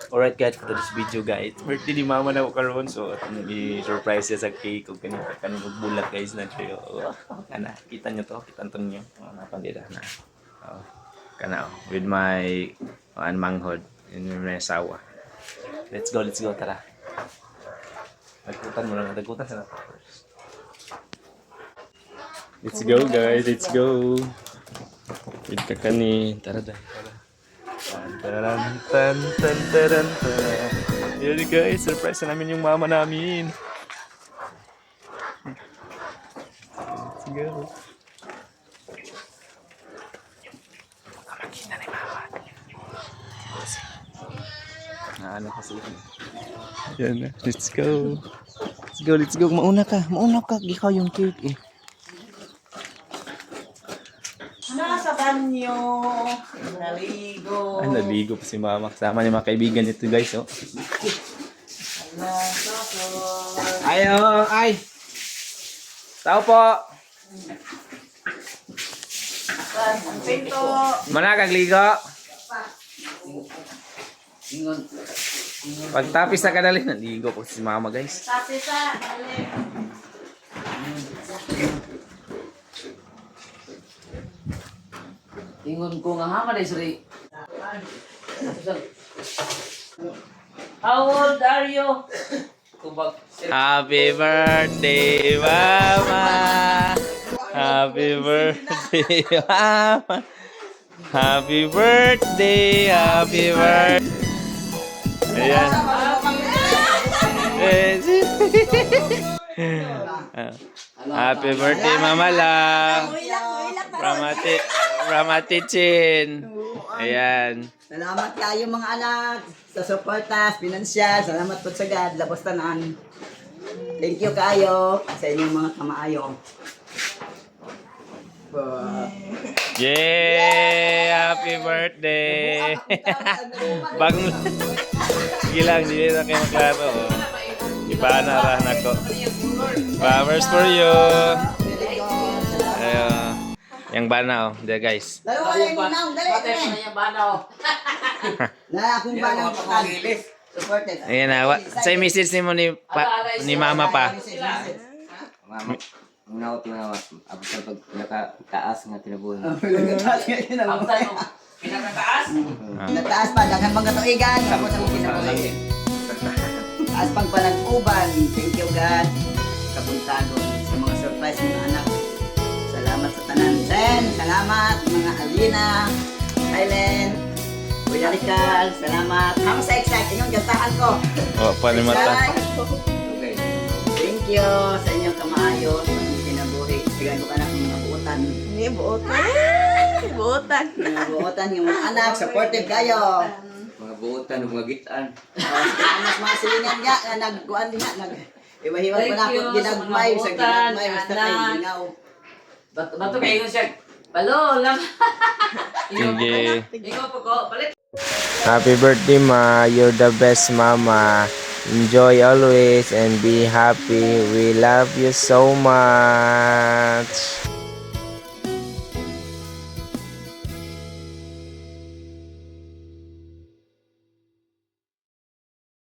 Alright guys, for this video guys. Birthday ni mama na ko karon so i-surprise siya sa cake ug kaning bulat guys na siya. Ana, kita nyo to, kita nyo. Napandira na. Oh, kana with my manghod in my sawa. Let's go, tara. Nagkutan mo lang, nagkutan sa nato. Let's go guys, let's go. With kakani, tara dahil. Tan tan tan tan tan. Yun guys, surprise na namin yung mama namin. Let's go. Makita ni mama. Ano kasi yun? Yan na, let's go. Let's go. Mauna ka. Ikaw yung cake eh. Nasa banyo. Naligo. Ay, naligo pa si mama. Kasama niya mga kaibigan nito guys, oh. Ay. Tao po. Ang pinto. Manakagligo. Pagtapis na kadali, naligo po si mama guys. Tapos sa Ingon ko nga hama day suri. How old are you? Kubag. Happy birthday, mama. Happy birthday, mama. Happy birthday. Ayan. Happy birthday, Mama Lang. From Ate Chin. Ayan. Salamat kayo mga anak sa suportas, pinansyal. Salamat po sa God, labos tanan. Thank you kayo sa inyong mga kamaayo. Yay! Happy birthday! Bagong... Sige lang, hindi na kayo maklaro. Oh. Ipanarahan ako. Flowers for you! Ayun. Yang bana, oh. There, guys. Dalo ka lang muna, dali. Patay na niya banaw. Na akong balang pagkagilis. Supported. Ayan na. Sa'yo message ni mo ni mama pa. Mama, una ko tinawa, abot sa pag nakataas nga tinabuhin. Abtay mo. Pinakataas? Nataas pa, daghan mga katuigan. Tapos ang kinabuhi. Taas pang panag-uban. Thank you God. Kabuntagon sa mga surprise mga anak. Salamat sa tanan. Sen, salamat mga Alina, Thailand, Kuya Rical, salamat. Ang sa excite, inyong gantahan ko. Oh, panimata. Thank you sa inyong kamaayo sa mga kinabuhi. Sigan ko anak ng mga buotan. Mga buotan yung mga anak, supportive kayo. Mga buutan, mga gitaan. Salamat mga silingan nga, na nagkuhan din nga, iwahiwag pa na Thank you ako sa ginagmay, mga sa buotan, ginagmay, basta anak. kayo gingaw. Bato kayo siya. Balo lang. Sige. Ikaw po ko. Palit. Happy birthday, Ma. You're the best mama. Enjoy always and be happy. We love you so much.